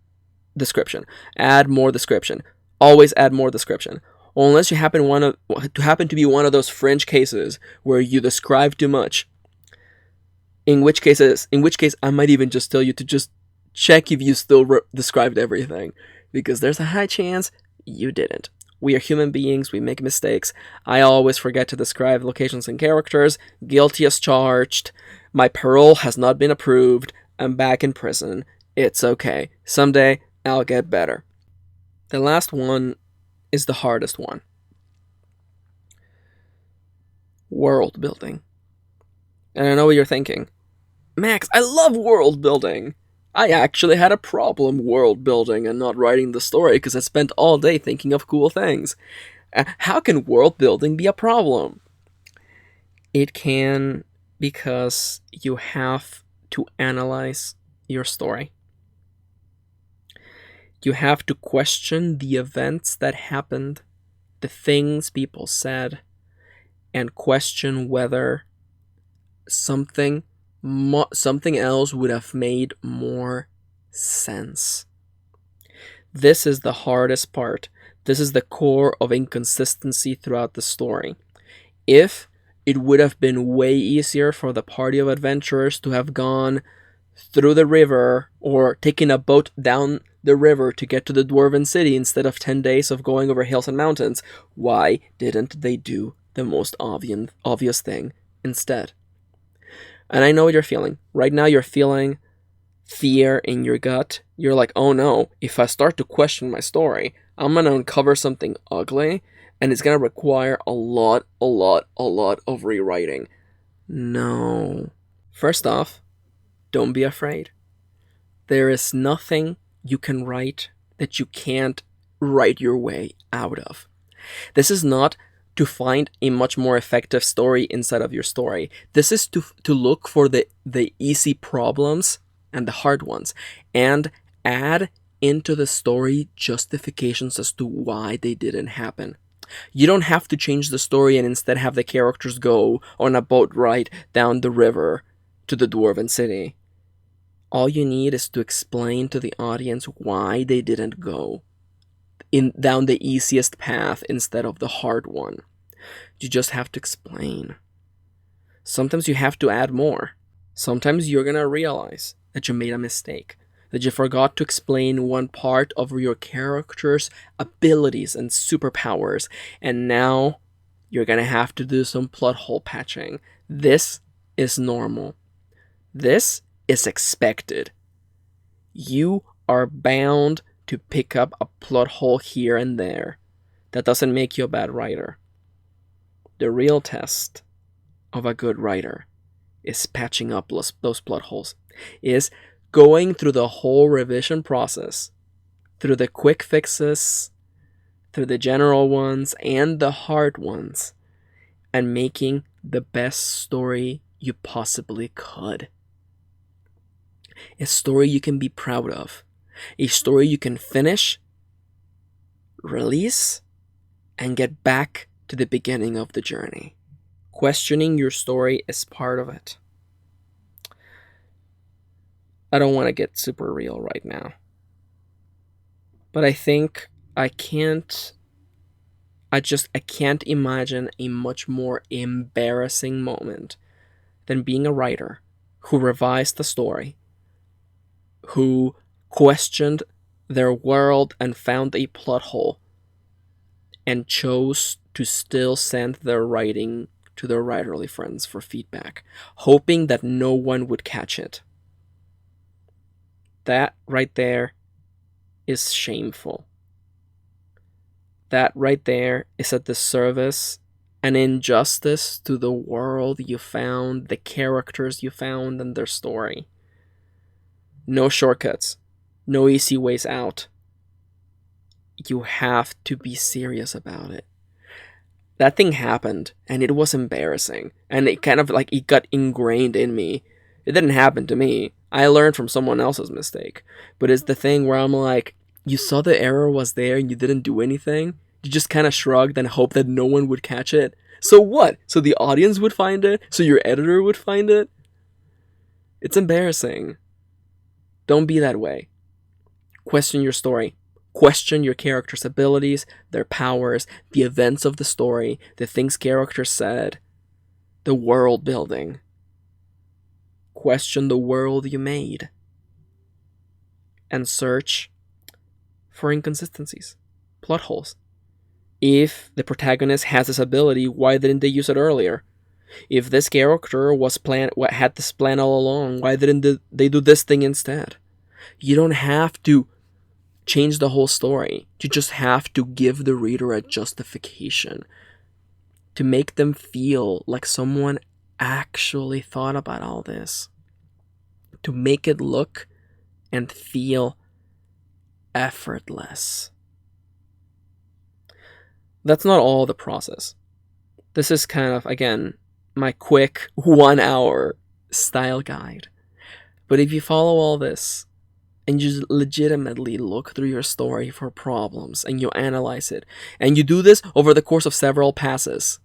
description. Add more description. Always add more description. Unless you happen to be one of those fringe cases where you describe too much. In which case I might even just tell you to just check if you still described everything, because there's a high chance you didn't. We are human beings, we make mistakes. I always forget to describe locations and characters. Guilty as charged. My parole has not been approved. I'm back in prison. It's okay. Someday, I'll get better. The last one is the hardest one. World building. And I know what you're thinking. Max, I love world building. I actually had a problem world building and not writing the story because I spent all day thinking of cool things. How can world building be a problem? It can, because you have to analyze your story. You have to question the events that happened, the things people said, and question whether something else would have made more sense. This is the hardest part. This is the core of inconsistency throughout the story. If it would have been way easier for the party of adventurers to have gone through the river or taken a boat down the river to get to the dwarven city instead of 10 days of going over hills and mountains, why didn't they do the most obvious thing instead? And I know what you're feeling. Right now you're feeling fear in your gut. You're like, oh no, if I start to question my story, I'm going to uncover something ugly and it's going to require a lot of rewriting. No. First off, don't be afraid. There is nothing you can write that you can't write your way out of. This is not to find a much more effective story inside of your story. This is to look for the easy problems and the hard ones and add into the story justifications as to why they didn't happen. You don't have to change the story and instead have the characters go on a boat ride down the river to the dwarven city. All you need is to explain to the audience why they didn't go down the easiest path instead of the hard one. You just have to explain. Sometimes you have to add more. Sometimes you're gonna realize that you made a mistake, that you forgot to explain one part of your character's abilities and superpowers, and now you're gonna have to do some plot hole patching. This is normal. This is expected. You are bound to pick up a plot hole here and there. That doesn't make you a bad writer. The real test of a good writer is patching up those plot holes, is going through the whole revision process, through the quick fixes, through the general ones and the hard ones, and making the best story you possibly could. A story you can be proud of. A story you can finish, release, and get back to the beginning of the journey. Questioning your story is part of it. I don't want to get super real right now, but I think I can't imagine a much more embarrassing moment than being a writer who revised the story, who questioned their world and found a plot hole, and chose to still send their writing to their writerly friends for feedback, hoping that no one would catch it. That right there is shameful. That right there is a disservice, an injustice to the world you found, the characters you found, and their story. No shortcuts. No easy ways out. You have to be serious about it. That thing happened, and it was embarrassing, and it kind of like it got ingrained in me. It didn't happen to me. I learned from someone else's mistake. But it's the thing where I'm like, you saw the error was there and you didn't do anything? You just kind of shrugged and hoped that no one would catch it? So what? So the audience would find it? So your editor would find it? It's embarrassing. Don't be that way. Question your story. Question your character's abilities, their powers, the events of the story, the things characters said, the world building. Question the world you made. and search for inconsistencies, plot holes. If the protagonist has this ability, why didn't they use it earlier? If this character had this plan all along, why didn't they do this thing instead? You don't have to change the whole story. You just have to give the reader a justification to make them feel like someone actually thought about all this. To make it look and feel effortless. That's not all the process. This is kind of, again, my quick 1 hour style guide. But if you follow all this, and you legitimately look through your story for problems, and you analyze it, and you do this over the course of several passes,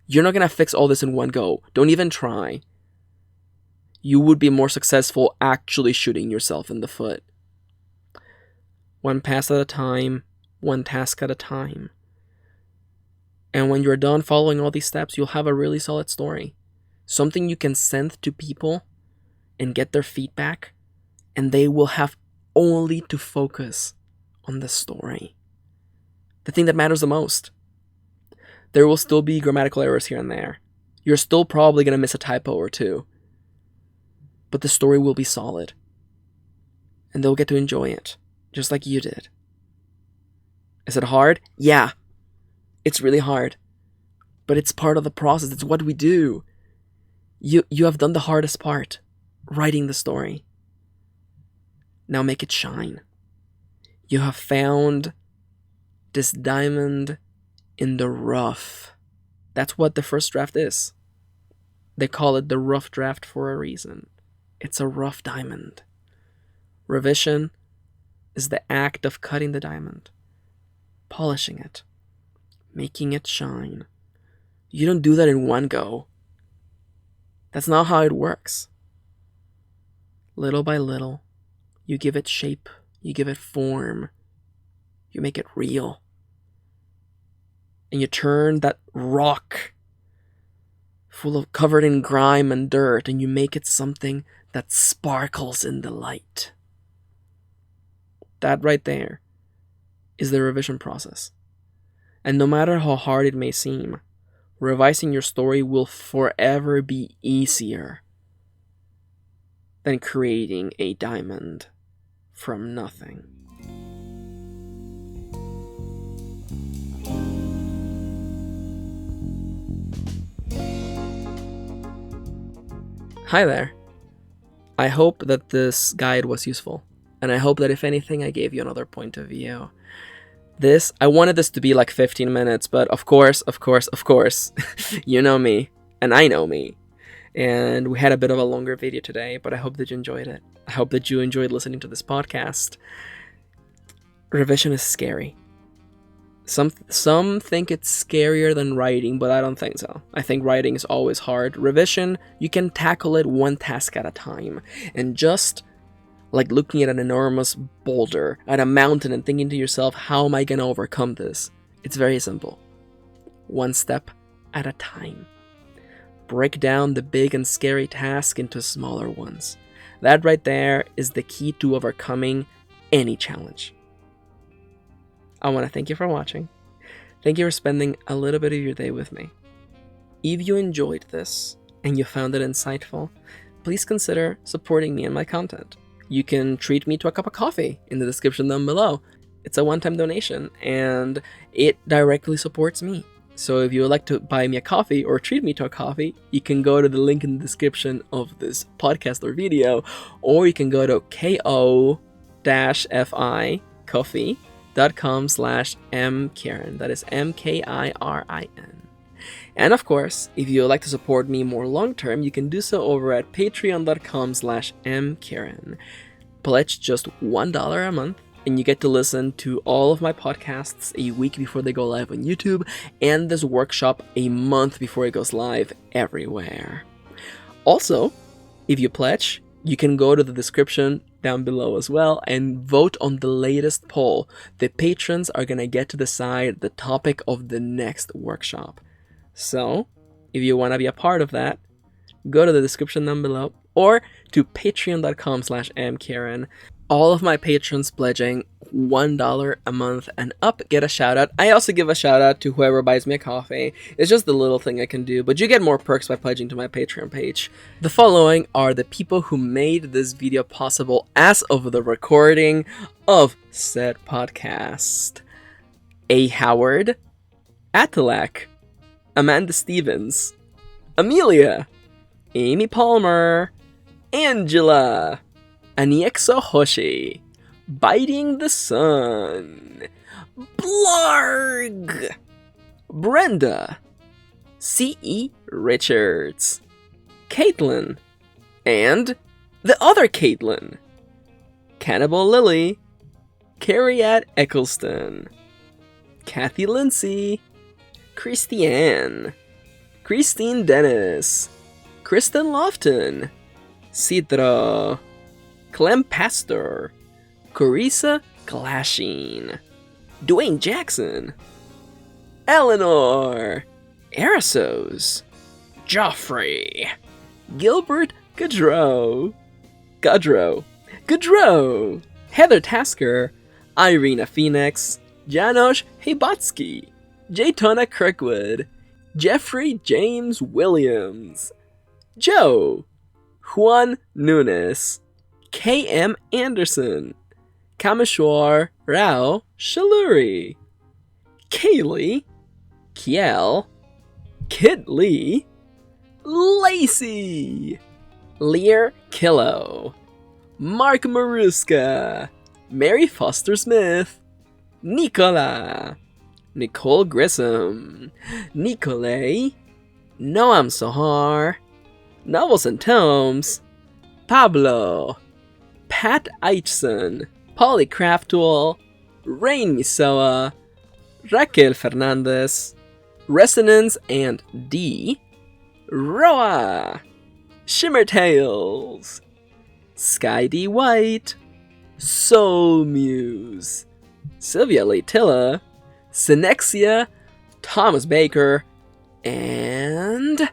you're not going to fix all this in one go. Don't even try. You would be more successful actually shooting yourself in the foot. One pass at a time, one task at a time. And when you're done following all these steps, you'll have a really solid story. Something you can send to people and get their feedback, and they will have only to focus on the story. The thing that matters the most. There will still be grammatical errors here and there. You're still probably going to miss a typo or two. But the story will be solid. And they'll get to enjoy it, just like you did. Is it hard? Yeah. It's really hard. But it's part of the process. It's what we do. You have done the hardest part. Writing the story. Now make it shine. You have found this diamond in the rough. That's what the first draft is. They call it the rough draft for a reason. It's a rough diamond. Revision is the act of cutting the diamond, polishing it, making it shine. You don't do that in one go. That's not how it works. Little by little, you give it shape, you give it form, you make it real. And you turn that rock covered in grime and dirt, and you make it something that sparkles in the light. That right there is the revision process. And no matter how hard it may seem, revising your story will forever be easier than creating a diamond from nothing. Hi there. I hope that this guide was useful, and I hope that if anything I gave you another point of view. I wanted this to be like 15 minutes, but of course, you know me, and I know me. And we had a bit of a longer video today, but I hope that you enjoyed it. I hope that you enjoyed listening to this podcast. Revision is scary. Some think it's scarier than writing, but I don't think so. I think writing is always hard. Revision, you can tackle it one task at a time. And just like looking at an enormous boulder, at a mountain, and thinking to yourself, how am I going to overcome this? It's very simple. One step at a time. Break down the big and scary task into smaller ones. That right there is the key to overcoming any challenge. I want to thank you for watching. Thank you for spending a little bit of your day with me. If you enjoyed this and you found it insightful, please consider supporting me and my content. You can treat me to a cup of coffee in the description down below. It's a one-time donation and it directly supports me. So if you would like to buy me a coffee or treat me to a coffee, you can go to the link in the description of this podcast or video, or you can go to ko-fi.com/mkirin. That is MKIRIN. And of course, if you would like to support me more long-term, you can do so over at patreon.com/mkirin. Pledge just $1 a month, and you get to listen to all of my podcasts a week before they go live on YouTube, and this workshop a month before it goes live everywhere. Also, if you pledge, you can go to the description down below as well and vote on the latest poll. The patrons are going to get to decide the topic of the next workshop. So, if you want to be a part of that, go to the description down below or to patreon.com/amkaren. All of my patrons pledging $1 a month and up get a shout out. I also give a shout out to whoever buys me a coffee. It's just the little thing I can do, but you get more perks by pledging to my Patreon page. The following are the people who made this video possible as of the recording of said podcast: A. Howard, Atalak, Amanda Stevens, Amelia, Amy Palmer, Angela, Aniexo Hoshi, Biting the Sun, Blarg, Brenda, C.E. Richards, Caitlin, and the other Caitlin, Cannibal Lily, Carriette Eccleston, Kathy Lindsay, Christiane, Christine Dennis, Kristen Lofton, Citra, Clem Pastor, Carissa Glasheen, Dwayne Jackson, Eleanor, Arasos, Joffrey, Gilbert Gaudreau, Heather Tasker, Irina Phoenix, Janosch Hibatsky, Jaytona Kirkwood, Jeffrey James Williams, Joe, Juan Nunes, K.M. Anderson, Kameshwar Rao Shaluri, Kaylee, Kiel, Kit Lee, Lacey, Lear Killo, Mark Maruska, Mary Foster Smith, Nicola, Nicole Grissom, Nicolay, Noam Sohar, Novels and Tomes, Pablo, Pat Eichson, Polly Craftool, Rain Misoa, Raquel Fernandez, Resonance and D, Roa, Shimmer Tales, Sky D. White, Soul Muse, Sylvia Leitilla, Synexia, Thomas Baker, and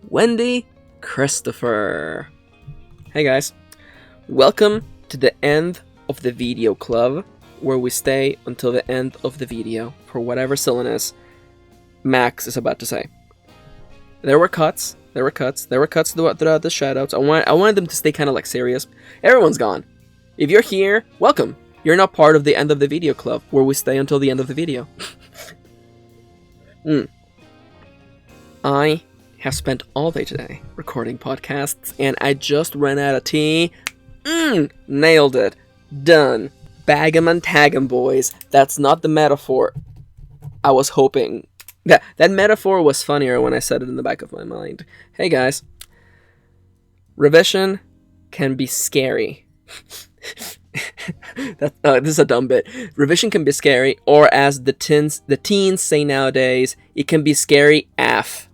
Wendy Christopher. Hey guys, welcome to the end of the video club, where we stay until the end of the video for whatever silliness Max is about to say. There were cuts throughout the shoutouts. I wanted them to stay kind of like serious. Everyone's gone. If you're here, welcome. You're not part of the end of the video club, where we stay until the end of the video. I have spent all day today recording podcasts, and I just ran out of tea. Nailed it. Done. Bag 'em and tag 'em, boys. That's not the metaphor I was hoping. That metaphor was funnier when I said it in the back of my mind. Hey guys. Revision can be scary. This is a dumb bit. Revision can be scary, or as the teens say nowadays, it can be scary AF.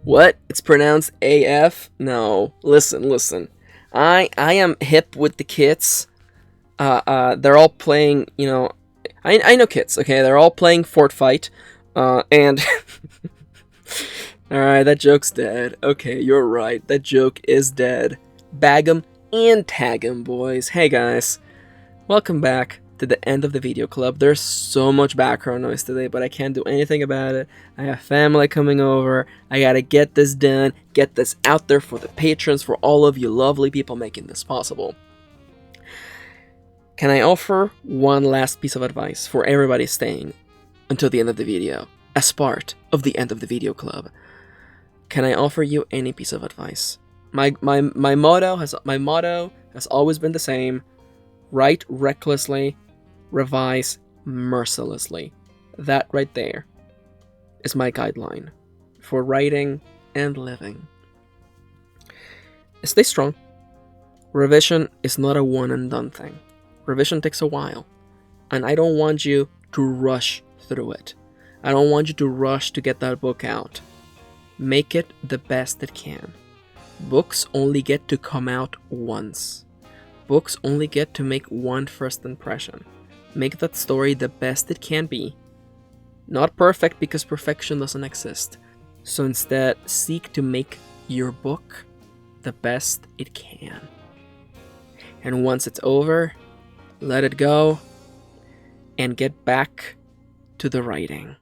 What? It's pronounced AF? No. Listen. I am hip with the kits. They're all playing, I know kits, okay? They're all playing Fort Fight. And... Alright, that joke's dead. Okay, you're right. That joke is dead. Bag 'em and tag 'em, boys. Hey guys. Welcome back to the end of the video club. There's so much background noise today, but I can't do anything about it. I have family coming over. I gotta get this done, get this out there for the patrons, for all of you lovely people making this possible. Can I offer one last piece of advice for everybody staying until the end of the video, as part of the end of the video club? Can I offer you any piece of advice? My motto has always been the same: write recklessly, revise mercilessly. That right there is my guideline for writing and living. Stay strong. Revision is not a one and done thing. Revision takes a while, and I don't want you to rush through it. I don't want you to rush to get that book out. Make it the best it can. Books only get to come out once. Books only get to make one first impression. Make that story the best it can be. Not perfect, because perfection doesn't exist. So instead, seek to make your book the best it can. And once it's over, let it go and get back to the writing.